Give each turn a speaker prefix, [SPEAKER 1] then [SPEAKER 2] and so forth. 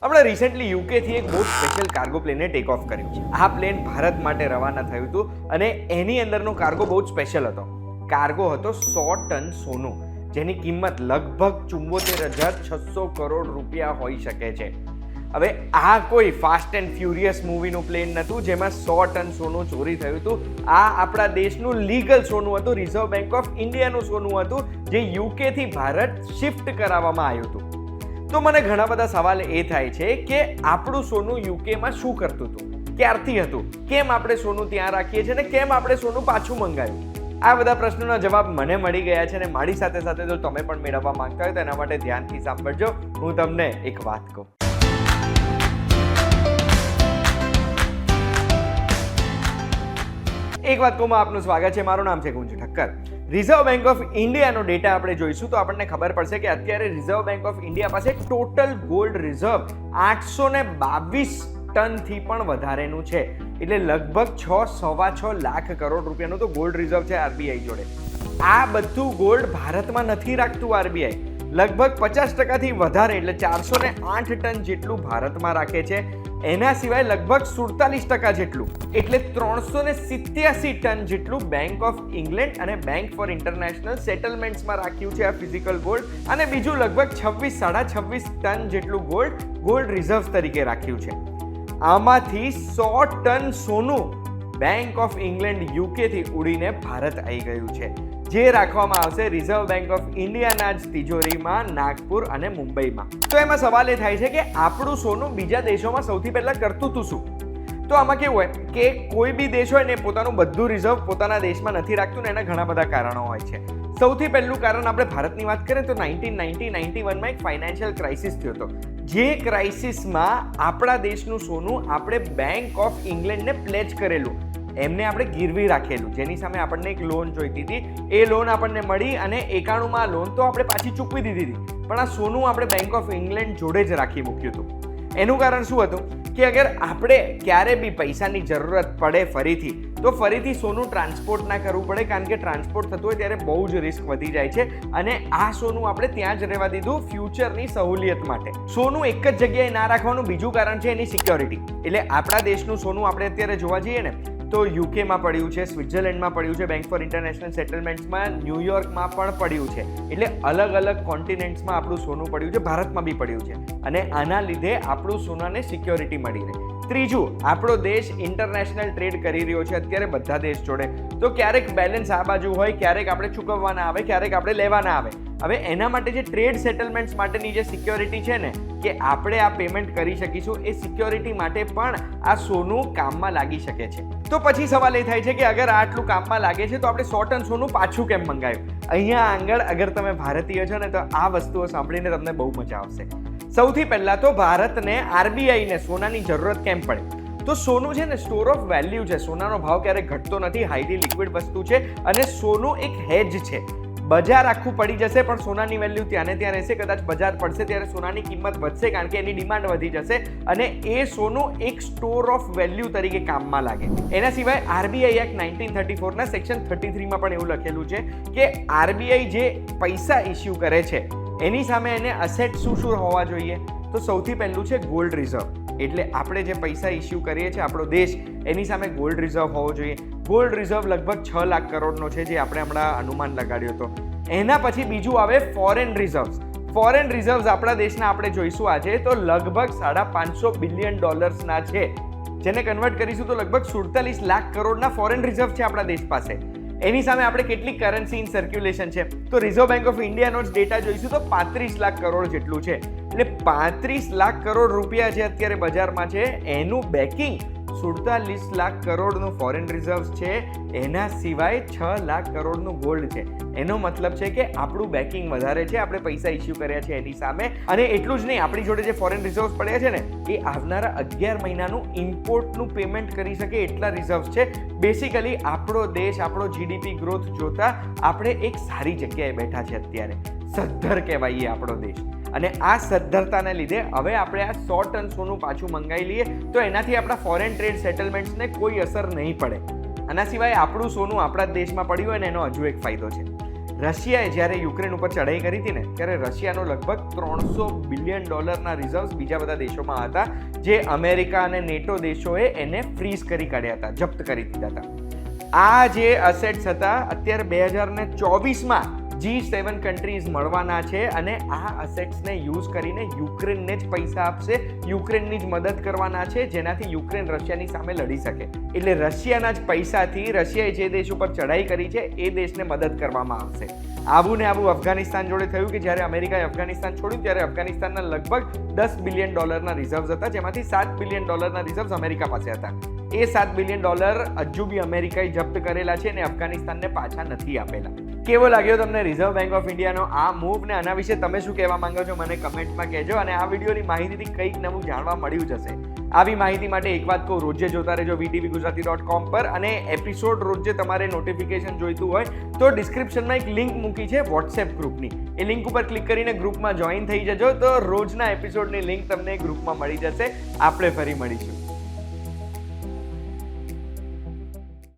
[SPEAKER 1] આપણે રિસેન્ટલી યુકેથી એક બહુ સ્પેશિયલ કાર્ગો પ્લેને ટેક ઓફ કર્યું છે. આ પ્લેન ભારત માટે રવાના થયું હતું અને એની અંદરનો કાર્ગો બહુ જ સ્પેશિયલ હતો. કાર્ગો હતો 100 ટન સોનું, જેની કિંમત લગભગ 74,600 કરોડ રૂપિયા હોઈ શકે છે. હવે આ કોઈ ફાસ્ટ એન્ડ ફ્યુરિયસ મૂવીનું પ્લેન નહોતું જેમાં 100 ટન સોનું ચોરી થયું હતું. આ આપણા દેશનું લીગલ સોનું હતું, રિઝર્વ બેંક ઓફ ઇન્ડિયાનું સોનું હતું, જે યુકેથી ભારત શિફ્ટ કરાવવામાં આવ્યું હતું. તો મને ઘણા બધા સવાલ એ થાય છે કે આપણું સોનું યુકેમાં શું કરતું હતું, ક્યારથી હતું, કેમ આપણે સોનું ત્યાં રાખીએ છીએ અને કેમ આપણે સોનું પાછું મંગાવ્યું. આ બધા પ્રશ્નોના જવાબ મને મળી ગયા છે અને મારી સાથે સાથે જો તમે પણ મેળવવા માંગતા હોય તો એના માટે ધ્યાનથી સાંભળજો. હું તમને એક વાત કહું. એક વાત કહું, આપનું સ્વાગત છે. મારું નામ છે Gunj Thakkar. Reserve bank of ઇન્ડિયાનો ડેટા આપણે જોઈશું તો આપણને ખબર પડશે કે અત્યારે રિઝર્વ બેંક ઓફ ઇન્ડિયા પાસે ટોટલ ગોલ્ડ રિઝર્વ 822 ટનથી પણ વધારેનું છે. એટલે લગભગ 6.6 લાખ કરોડ રૂપિયાનું તો ગોલ્ડ રિઝર્વ છે આરબીઆઈ જોડે. આ બધું ગોલ્ડ ભારતમાં નથી રાખતું આરબીઆઈ. લગભગ 50%થી વધારે એટલે 408 ટન જેટલું ભારતમાં રાખે છે. એના સિવાય લગભગ 47% જેટલું એટલે 387 ટન જેટલું બેંક ઓફ ઇંગ્લેન્ડ અને બેંક ફોર ઇન્ટરનેશનલ સેટલમેન્ટ્સમાં રાખ્યું છે આ ફિઝિકલ ગોલ્ડ. અને બીજું લગભગ 26-26 ટન જેટલું ગોલ્ડ રિઝર્વ તરીકે રાખ્યું છે. આમાંથી 100 ટન સોનું બેંક ઓફ ઇંગ્લેન્ડ યુકેથી ઉડીને ભારત આવી ગયું છે, જે રાખવામાં આવશે રિઝર્વ બેંક ઓફ ઇન્ડિયાના જ તિજોરીમાં નાગપુર અને મુંબઈમાં. તો એમાં સવાલ એ થાય છે કે આપણું સોનું બીજા દેશોમાં સૌથી પહેલા કરતું હતું શું? તો આમાં કેવું હોય કે કોઈ બી દેશ હોય ને પોતાનું બધું રિઝર્વ પોતાના દેશમાં નથી રાખતું ને એના ઘણા બધા કારણો હોય છે. સૌથી પહેલું કારણ આપણે ભારતની વાત કરીએ તો 1990-91માં એક ફાઇનાન્શિયલ ક્રાઇસિસ થયો હતો. જે ક્રાઇસિસમાં આપણા દેશનું સોનું આપણે બેંક ઓફ ઇંગ્લેન્ડને પ્લેજ કરેલું, એમને આપણે ગીરવી રાખેલું, જેની સામે આપણને એક લોન જોઈતી હતી. એ લોન આપણને મળી અને 91માં લોન તો આપણે પાછી ચૂકવી દીધી હતી, પણ આ સોનું આપણે બેંક ઓફ ઇંગ્લેન્ડ જોડે જ રાખી મૂક્યું હતું. એનું કારણ શું હતું કે અગર આપણે ક્યારે બી પૈસાની જરૂરત પડે ફરીથી સોનું ટ્રાન્સપોર્ટ ના કરવું પડે, કારણ કે ટ્રાન્સપોર્ટ થતું હોય ત્યારે બહુ જ રિસ્ક વધી જાય છે. અને આ સોનું આપણે ત્યાં જ રહેવા દીધું ફ્યુચરની સહુલિયત માટે. સોનું એક જ જગ્યાએ ના રાખવાનું બીજું કારણ છે એની સિક્યોરિટી. એટલે આપણા દેશનું સોનું આપણે અત્યારે જોવા જઈએ ને તો યુકેમાં પડ્યું છે, સ્વિટ્ઝરલેન્ડમાં પડ્યું છે, બેંક ફોર ઇન્ટરનેશનલ સેટલમેન્ટ્સમાં ન્યુયોર્કમાં પણ પડ્યું છે. એટલે અલગ અલગ કોન્ટિનેન્ટ્સમાં આપણું સોનું પડ્યું છે, ભારતમાં બી પડ્યું છે. અને આના લીધે આપણું સોનાને સિક્યોરિટી મળી રહે. ત્રીજું, આપણો દેશ ઇન્ટરનેશનલ ટ્રેડ કરી રહ્યો છે અત્યારે બધા દેશ જોડે. તો ક્યારેક બેલેન્સ આ બાજુ હોય, ક્યારેક આપણે ચૂકવવાના આવે, ક્યારેક આપણે લેવાના આવે. હવે એના માટે જે ટ્રેડ સેટલમેન્ટ્સ માટેની જે સિક્યોરિટી છે ને કે આપણે આ પેમેન્ટ કરી શકીશું, એ સિક્યોરિટી માટે પણ આ સોનું કામમાં લાગી શકે છે. તો પછી સવાલ એ થાય છે કે અગર આટલું કામમાં લાગે છે તો આપણે 100 ટન સોનું પાછું કેમ મંગાવ્યું? અહીંયા આગળ અગર તમે ભારતીય છો ને તો આ વસ્તુઓ સાંભળીને તમને બહુ મજા આવશે. સૌથી પહેલા તો ભારતને આરબીઆઈને સોનાની જરૂરત કેમ પડે? તો સોનું છે ને સ્ટોર ઓફ વેલ્યુ છે. સોનાનો ભાવ ક્યારેય ઘટતો નથી, હાઈલી લિક્વિડ વસ્તુ છે અને સોનું એક હેજ છે. બજાર આખું પડી જશે પણ સોનાની વેલ્યુ ત્યાં ને ત્યાં રહેશે. કદાચ બજાર પડશે ત્યારે સોનાની કિંમત વધશે કારણ કે એની ડિમાન્ડ વધી જશે અને એ સોનું એક સ્ટોર ઓફ વેલ્યુ તરીકે કામમાં લાગે. એના સિવાય આરબીઆઈ એક્ટ 1934 ના સેક્શન 33માં પણ એવું લખેલું છે કે આરબીઆઈ જે પૈસા ઇસ્યુ કરે છે એની સામે એને અસેટ શું હોવા જોઈએ? તો સૌથી પહેલું છે ગોલ્ડ રિઝર્વ. એટલે આપણે જે પૈસા ઇસ્યુ કરીએ છીએ આપણો દેશ, એની સામે ગોલ્ડ રિઝર્વ હોવો જોઈએ. ગોલ્ડ રિઝર્વ લગભગ 6 લાખ કરોડનો છે, જે આપણે હમણાં અનુમાન લગાડ્યો હતો. એના પછી બીજું આવે ફોરેન રિઝર્વ્સ. ફોરેન રિઝર્વ્સ આપણા દેશના આપણે જોઈશું આજે તો લગભગ $550 બિલિયન ના છે, જેને કન્વર્ટ કરીશું તો લગભગ 47 લાખ કરોડના ફોરેન રિઝર્વ છે આપણા દેશ પાસે. એની સામે આપણે કેટલી કરન્સી ઇન સર્ક્યુલેશન છે તો રિઝર્વ બેંક ઓફ ઇન્ડિયાનો જ ડેટા જોઈશું તો 35 લાખ કરોડ જેટલું છે. એટલે 35 લાખ કરોડ રૂપિયા જે અત્યારે બજારમાં છે એનું બેકિંગ 47 લાખ કરોડનું ફોરેન રિઝર્વ્સ છે. એના સિવાય 6 લાખ કરોડનું ગોલ્ડ છે. એનો મતલબ છે કે આપણું બેકિંગ વધારે છે, આપણે પૈસા ઇસ્યુ કર્યા છે એની સામે. અને એટલું જ નહીં, આપણી જોડે જે ફોરેન રિઝર્વ્સ પડ્યા છે ને એ આવનારા 11 મહિનાનું ઇમ્પોર્ટનું પેમેન્ટ કરી શકે એટલા રિઝર્વ્સ છે. બેસિકલી આપણો દેશ, આપણો જીડીપી ગ્રોથ જોતા આપણે એક સારી જગ્યાએ બેઠા છે અત્યારે. સદ્ધર કહેવાય આપણો દેશ. અને આ સદ્ધરતાને લીધે હવે આપણે આ 100 ટન સોનું પાછું મંગાવી લઈએ તો એનાથી આપણા ફોરેન ટ્રેડ સેટલમેન્ટ્સને કોઈ અસર નહીં પડે. આના સિવાય આપણું સોનું આપણા જ દેશમાં પડ્યું હોય ને એનો હજુ એક ફાયદો છે. રશિયાએ જ્યારે યુક્રેન ઉપર ચઢાઈ કરી હતી ને ત્યારે રશિયાનો લગભગ $300 બિલિયન રિઝર્વ્સ બીજા બધા દેશોમાં હતા, જે અમેરિકા અને નેટો દેશોએ એને ફ્રીઝ કરી કાઢ્યા હતા, જપ્ત કરી દીધા હતા. આ જે અસેટ્સ હતા અત્યારે 2024માં G7 કન્ટ્રીઝ મળવાના છે અને આ અસેટ્સને યુઝ કરીને યુક્રેનને જ પૈસા આપશે, યુક્રેનની જ મદદ કરવાના છે, જેનાથી યુક્રેન રશિયાની સામે લડી શકે. એટલે રશિયાના જ પૈસાથી રશિયાએ જે દેશ ઉપર ચઢાઈ કરી છે એ દેશને મદદ કરવામાં આવશે. આવું ને આવું અફઘાનિસ્તાન જોડે થયું કે જ્યારે અમેરિકાએ અફઘાનિસ્તાન છોડ્યું ત્યારે અફઘાનિસ્તાનના લગભગ $10 બિલિયન રિઝર્વ્સ હતા, જેમાંથી $7 બિલિયન રિઝર્વ્સ અમેરિકા પાસે હતા. એ $7 બિલિયન હજુ બી અમેરિકાએ જપ્ત કરેલા છે અને અફઘાનિસ્તાનને પાછા નથી આપેલા. કેવો લાગ્યો તમને રિઝર્વ બેંક ઓફ ઇન્ડિયાનો આ મૂવ, ને આના વિશે તમે શું કહેવા માંગો છો મને કમેન્ટમાં કહેજો. અને આ વિડીયોની માહિતીથી કંઈક નવું જાણવા મળ્યું જશે. આવી માહિતી માટે એક વાત કહું, રોજે જોતા રહેજો vtvgujarati.com પર, અને એપિસોડ રોજે તમારે નોટિફિકેશન જોઈતું હોય તો ડિસ્ક્રિપ્શનમાં એક લિંક મૂકી છે વોટ્સએપ ગ્રુપની, એ લિંક ઉપર ક્લિક કરીને ગ્રુપમાં જોઈન થઈ જજો, તો રોજના એપિસોડની લિંક તમને ગ્રુપમાં મળી જશે. આપણે ફરી મળીશું.